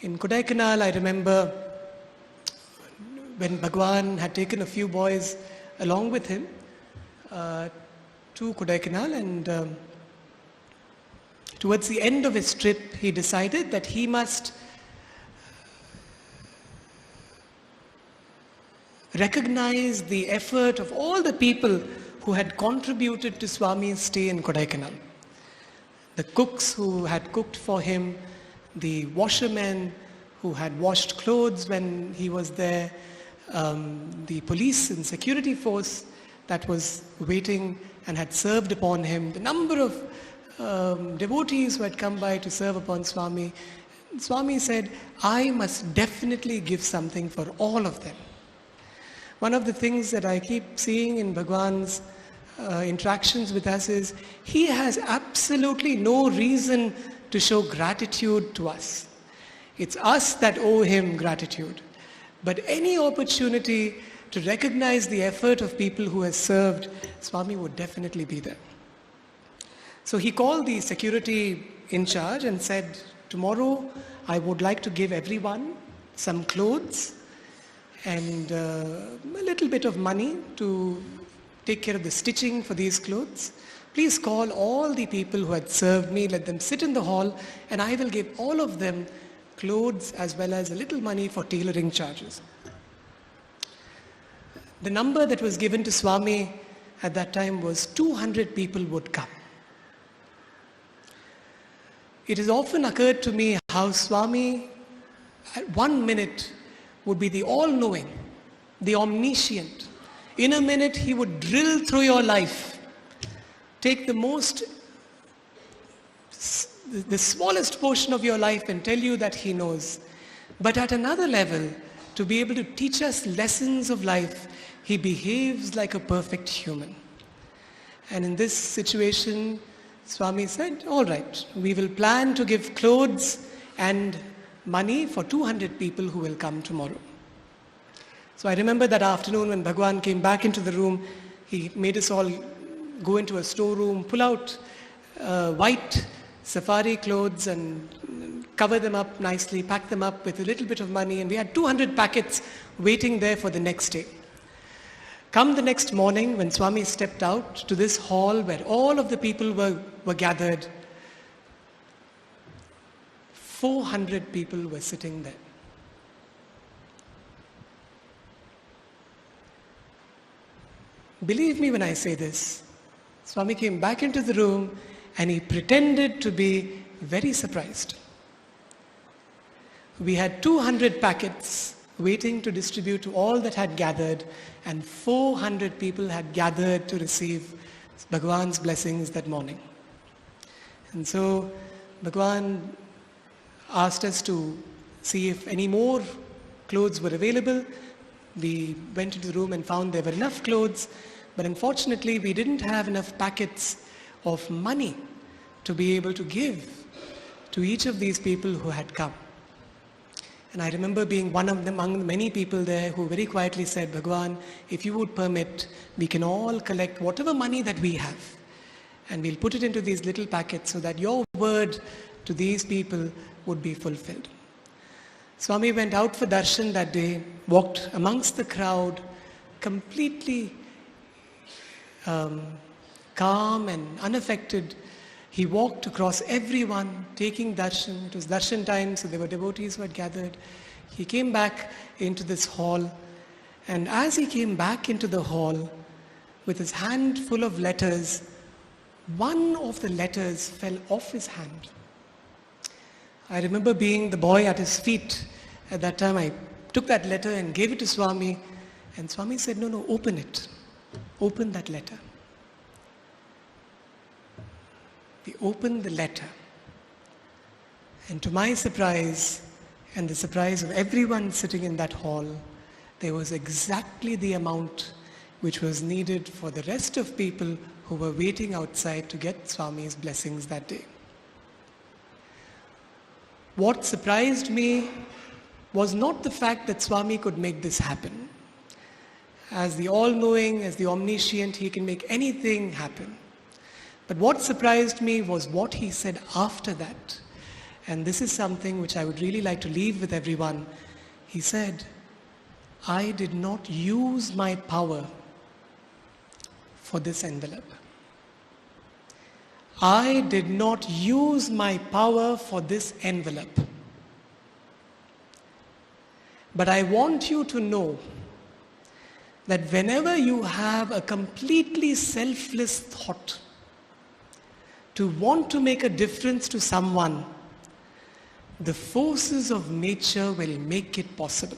In Kodaikanal, I remember when Bhagwan had taken a few boys along with him to Kodaikanal, and towards the end of his trip, he decided that he must recognize the effort of all the people who had contributed to Swami's stay in Kodaikanal. The cooks who had cooked for him, the washermen who had washed clothes when he was there, the police and security force that was waiting and had served upon him, the number of devotees who had come by to serve upon Swami. Swami said, I must definitely give something for all of them. One of the things that I keep seeing in Bhagwan's interactions with us is he has absolutely no reason to show gratitude to us. It's us that owe him gratitude. But any opportunity to recognize the effort of people who have served, Swami would definitely be there. So he called the security in charge and said, tomorrow I would like to give everyone some clothes and a little bit of money to take care of the stitching for these clothes. Please call all the people who had served me, let them sit in the hall, and I will give all of them clothes as well as a little money for tailoring charges. The number that was given to Swami at that time was 200 people would come. It has often occurred to me how Swami at 1 minute would be the all-knowing, the omniscient. In a minute he would drill through your life, take the smallest portion of your life and tell you that he knows. But at another level, to be able to teach us lessons of life, he behaves like a perfect human. And in this situation, Swami said, all right, we will plan to give clothes and money for 200 people who will come tomorrow. So I remember that afternoon when Bhagwan came back into the room, he made us all go into a storeroom, pull out white safari clothes and cover them up nicely, pack them up with a little bit of money, and we had 200 packets waiting there for the next day. Come the next morning when Swami stepped out to this hall where all of the people were gathered, 400 people were sitting there. Believe me when I say this, Swami came back into the room and he pretended to be very surprised. We had 200 packets waiting to distribute to all that had gathered, and 400 people had gathered to receive Bhagwan's blessings that morning. And so Bhagwan asked us to see if any more clothes were available. We went into the room and found there were enough clothes, but unfortunately we didn't have enough packets of money to be able to give to each of these people who had come. And I remember being one of them among many people there who very quietly said, Bhagwan, if you would permit, we can all collect whatever money that we have and we'll put it into these little packets so that your word to these people would be fulfilled. Swami went out for darshan that day, walked amongst the crowd, completely calm and unaffected. He walked across everyone, taking darshan. It was darshan time, so there were devotees who had gathered. He came back into this hall, and as he came back into the hall, with his hand full of letters, one of the letters fell off his hand. I remember being the boy at his feet. At that time, I took that letter and gave it to Swami, and Swami said, no, open it. Open that letter. We opened the letter, and to my surprise, and the surprise of everyone sitting in that hall, there was exactly the amount which was needed for the rest of people who were waiting outside to get Swami's blessings that day. What surprised me was not the fact that Swami could make this happen. As the all-knowing, as the omniscient, he can make anything happen. But what surprised me was what he said after that. And this is something which I would really like to leave with everyone. He said, I did not use my power for this envelope. I did not use my power for this envelope. But I want you to know that whenever you have a completely selfless thought to want to make a difference to someone, the forces of nature will make it possible.